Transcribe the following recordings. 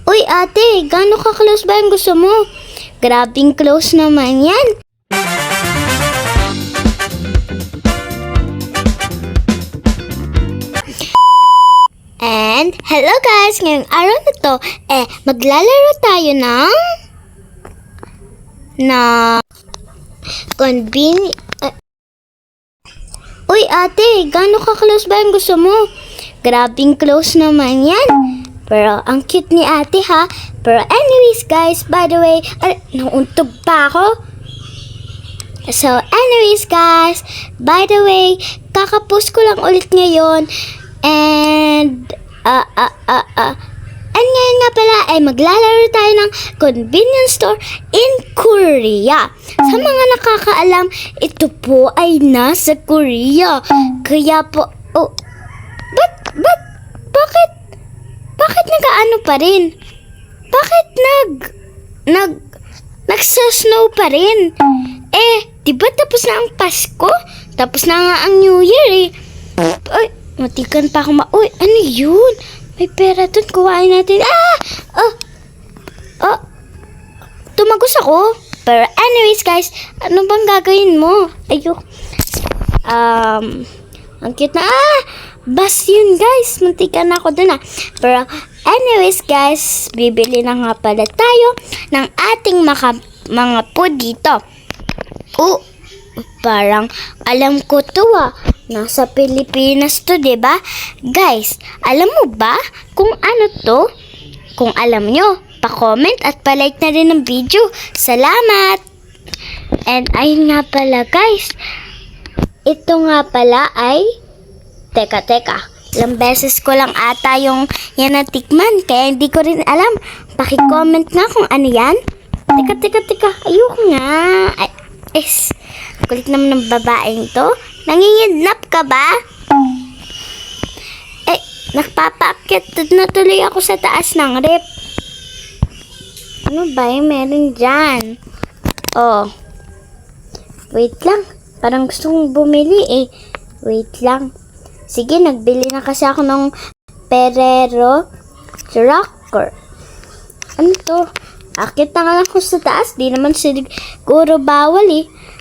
Uy ate, gaano ka close ba yung gusto mo? Grabing close naman yan. And, hello guys! Ngayong araw na to, maglalaro tayo na Uy ate, gaano ka close ba yung gusto mo? Grabing close naman yan. Pero, ang cute ni ate ha. Pero anyways guys, by the way, nauntog pa ako. So anyways guys, by the way, kakapost ko lang ulit ngayon. And ngayon nga pala ay maglalaro tayo ng convenience store in Korea. Sa mga nakakaalam, ito po ay nasa Korea. Kaya po, bakit nag-ano pa rin? Bakit nagsa-snow pa rin? Diba tapos na ang Pasko? Tapos na nga ang New Year Ay, matikan pa ako Uy, ano yun? May pera dun, kuhain natin. Tumagos ako. Pero anyways guys, ano bang gagawin mo? Ayok. Ang cute na. Bas yun guys. Muntikan na ako dun Pero anyways guys, bibili na nga pala tayo ng ating mga food dito. Parang alam ko to Nasa Pilipinas to, diba? Guys, alam mo ba kung ano to? Kung alam nyo, pa-comment at pa-like na rin ng video. Salamat! And ayun nga pala guys, ito nga pala ay Teka, ilang beses ko lang ata yung yan natikman, kaya hindi ko rin alam. Paki-comment nga kung ano yan. Teka, ayoko nga. Kulit naman ng babaeng to. Nangingidnap ka ba? Nakapapaakyat na tuloy ako sa taas ng rep. Ano ba yung meron dyan? Wait lang. Parang gusto kong bumili Wait lang. Sige, nagbili na kasi ako ng Ferrero Rocher. Ano to? Akit na nga lang ko sa taas. Di naman siguro bawal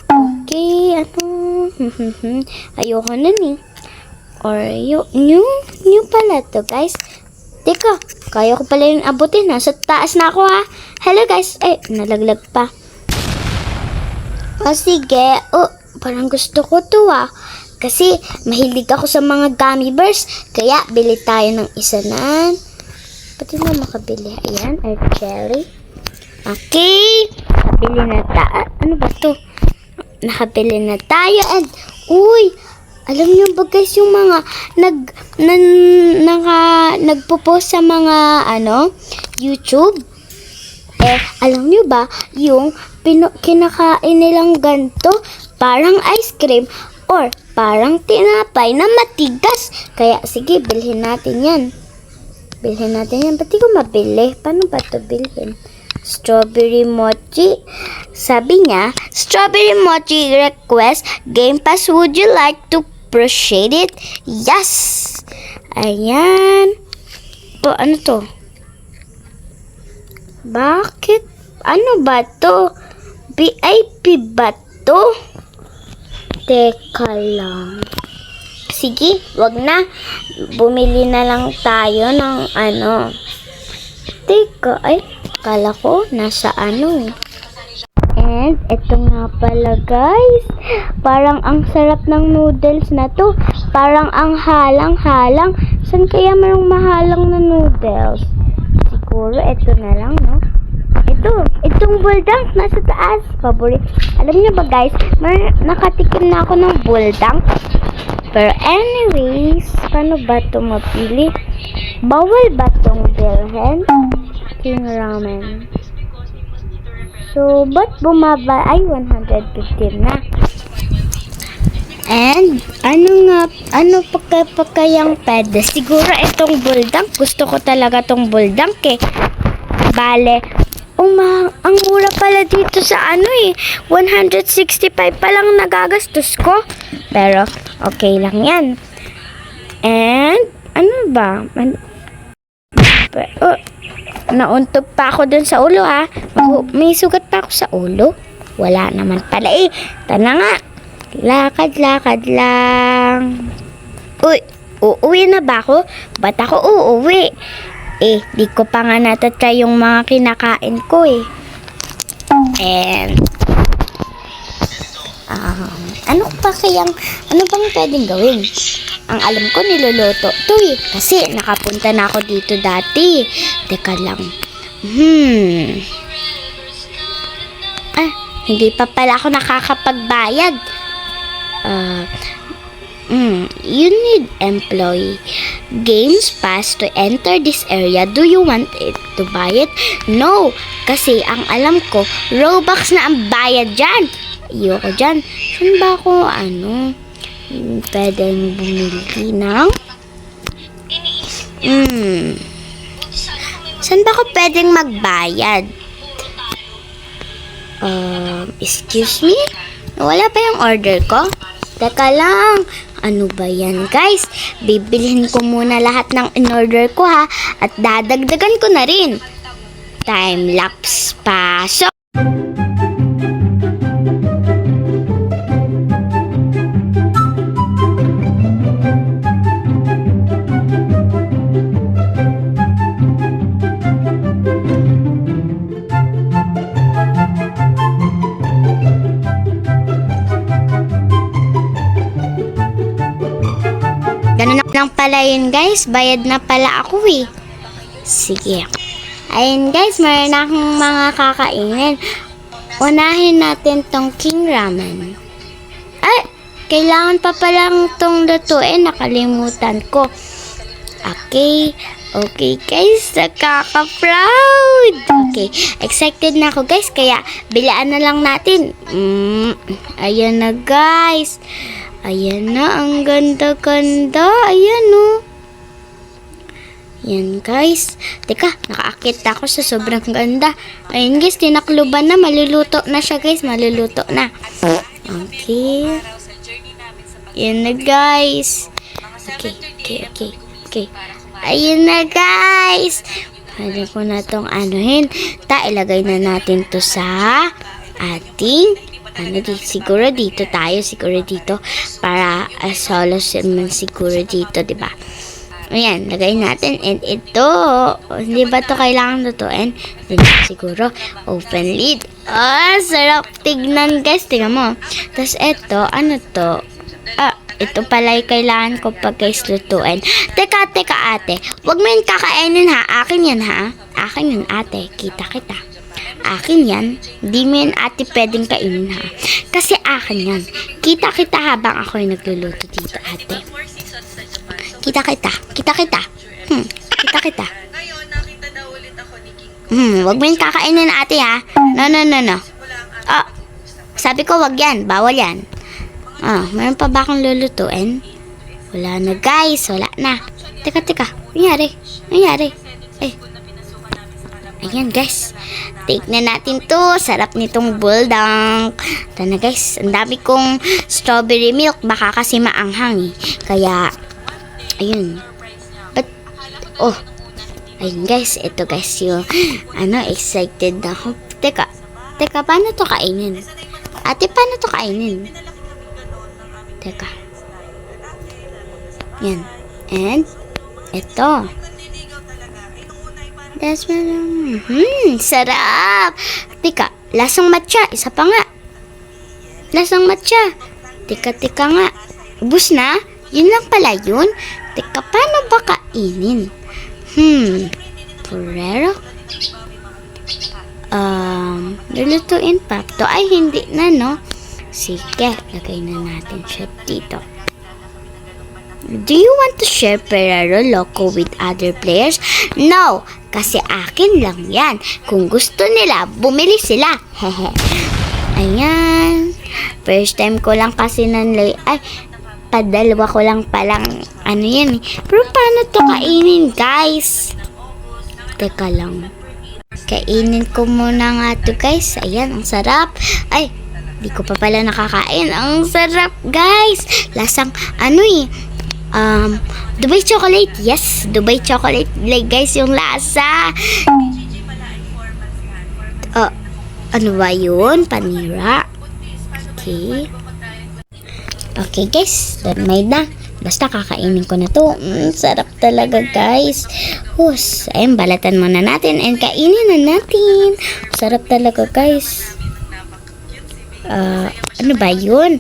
Okay, ayoko na Oreo. New pala to guys. Teka, kaya ko pala yung abutin Sa taas na ako Hello guys. Nalaglag pa. Sige. Parang gusto ko to Kasi mahilig ako sa mga gummy bears. Kaya bili tayo ng isa na. Pati na makabili. Ayan, or cherry. Okay. Nakabili na tayo. Ano ba to? Nakabili na tayo. And, alam niyo ba guys yung mga nagpo-post sa mga YouTube? Alam niyo ba yung kinakain nilang ganito? Parang ice cream or parang tinapay na matigas. Kaya sige, bilhin natin yan. Ba't di ko mabili? Paano ba ito bilhin? Strawberry mochi. Sabi niya, strawberry mochi request Game Pass. Would you like to appreciate it? Yes! Ayan. Ano to? Bakit? Ano ba to? VIP ba to? Teka lang. Sige, wag na. Bumili na lang tayo ng Teka, kala ko nasa And, eto nga pala guys. Parang ang sarap ng noodles na to. Parang ang halang-halang. Saan kaya mayroong mahalang na noodles? Siguro, eto na lang, Itong bulldunk nasa taas. Paborito. Alam niyo ba guys, nakatikim na ako ng bulldunk. Pero anyways, paano ba ito mapili? Bawal ba itong bilhin? King ramen. So, ba't bumaba? 115 na. And, ano pa kayang pwede? Siguro itong bulldunk. Gusto ko talaga itong bulldunk Bale, ang mura pala dito sa 165 pa lang nagagastos ko. Pero, okay lang yan. And, ano ba? Nauntog pa ako dun sa ulo ha. May sugat pa ako sa ulo. Wala naman pala eh. Tara nga. Lakad-lakad lang. Uy, uuwi na ba ako? Ba't ako uuwi? Eh, di ko pa nga natatry yung mga kinakain ko eh. And, ano bang pwedeng gawin? Ang alam ko niluluto to eh. Kasi nakapunta na ako dito dati. Teka lang. Hindi pa pala ako nakakapagbayad. You need employee games pass to enter this area. Do you want it to buy it? No, kasi ang alam ko, Robux na ang bayad dyan. Ayoko dyan. Saan ba ako, pwedeng bumili ng? Saan ba ako pwedeng magbayad? Excuse me? Wala pa yung order ko? Teka lang. Ano ba yan, guys? Bibilhin ko muna lahat ng in-order ko, ha? At dadagdagan ko na rin. Time-lapse pasok. Ganun lang pala yun, guys. Bayad na pala ako eh. Sige. Ayun, guys. Meron na akong mga kakainin. Unahin natin tong King Ramen. Ay! Kailangan pa palang tong lutuin. Nakalimutan ko. Okay. Okay, guys. Nakaka-proud. Okay. Excited na ako, guys. Kaya, bilaan na lang natin. Ayan na, guys. Ayan na, ang ganda-ganda. Ayan, oh. Ayan, guys. Teka, nakaakit ako sa sobrang ganda. Ayan, guys, tinakluban na. Maluluto na siya, guys. Maluluto na. Okay. Ayan na, guys. Okay. Ayan na, guys. Pwede ko na itong anuhin. Ilagay na natin to sa ating siguro dito tayo, para solo naman siguro dito, diba? Ayan, lagay natin, and ito, hindi ba ito kailangan lutuin? Hindi siguro, open lid. Sarap tignan, guys, tingnan mo. Tapos ito, ano to? Ito pala yung kailangan ko pag guys lutuin. Teka, ate, wag mo yun kakainin ha, akin yan ha. Akin yun, ate, kita. Akin yan. Di mo yan, ate, pwedeng kainin ha. Kasi akin yan. Kita habang ako yung nagluluto dito, ate. Kita. Kita. Ngayon, nakita daw ulit ako ni King. Wag mo yung kakainin, ate ha. No. Sabi ko wag yan. Bawal yan. Meron pa ba akong lulutuin? Wala na, guys. Wala na. Teka. Nangyari. Ayan, guys. Take na natin to. Sarap nitong bulldog. Ito na, guys. Ang dami kong strawberry milk. Baka kasi maanghang eh. Kaya, ayun. Ayun, guys. Ito, guys, yung, excited na ako. Teka, paano to kainin? Ate, paano to kainin? Teka. Yan. And, ito. That's sarap. Teka, lasang matcha. Isa pa nga. Lasang matcha. Teka nga. Ubus na? Yun lang pala yun? Teka, paano ba kainin? Porero? Lulutuin pa. To ay hindi na, no? Sige, lagay na natin siya dito. Do you want to share Ferrero Loco with other players? No, kasi akin lang yan. Kung gusto nila, bumili sila. Hehe. Ayan. First time ko lang kasi padalawa ko lang palang yan eh. Pero paano to kainin, guys? Teka lang. Kainin ko muna nga to, guys. Ayan, ang sarap. Di ko pa pala nakakain. Ang sarap, guys. Lasang Dubai chocolate. Yes, Dubai chocolate. Like guys, yung lasa. Ano ba yun? Panira. Okay. Okay guys, may na. Basta kakainin ko na to. Sarap talaga guys. Hus, ayun, balatan muna natin and kainin na natin. Sarap talaga guys. Ano ba yun?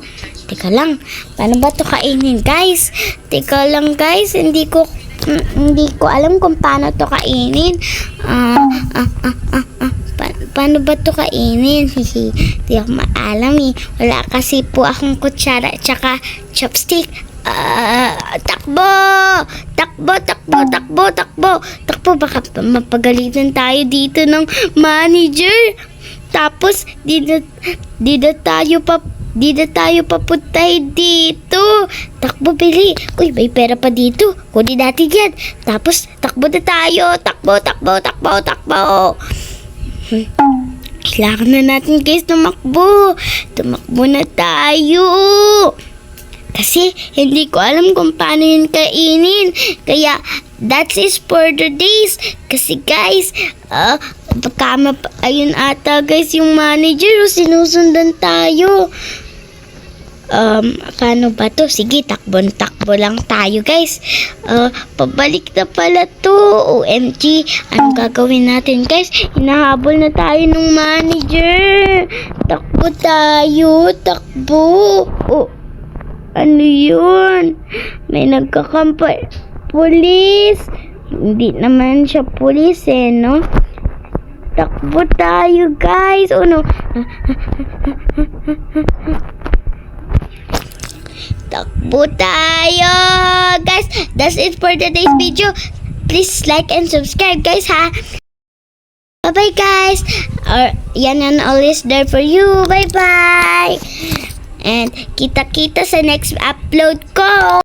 Teka lang, paano ba to kainin guys? Teka lang guys, hindi ko alam kung paano to kainin. Paano ba to kainin? Hindi ako maalam eh. Wala kasi po akong kutsara at saka chopstick. Takbo! Takbo, takbo, takbo, takbo. Takbo, baka mapagalitan tayo dito ng manager. Tapos, di na tayo papuntay dito. Takbo, bili. Uy, may pera pa dito. Kunin natin yan. Tapos, takbo na tayo. Takbo, takbo, takbo, takbo. Kailangan na natin guys tumakbo. Tumakbo na tayo. Kasi hindi ko alam kung paano yun kainin. Kaya that is for the days. Kasi guys, ayun ata guys yung manager o sinusundan tayo. Paano ba to? Sige, takbo lang tayo guys. Pabalik na pala to. OMG, anong gagawin natin guys? Hinahabol na tayo ng manager. Takbo tayo, takbo. Ano yun? May nagkakampa. Pulis. Hindi naman siya pulis eh, no? Takbo tayo guys. Oh no. Takbo tayo guys. That's it for today's video. Please like and subscribe guys ha. Bye bye guys. Yan and always there for you. Bye bye. And kita-kita sa next upload ko.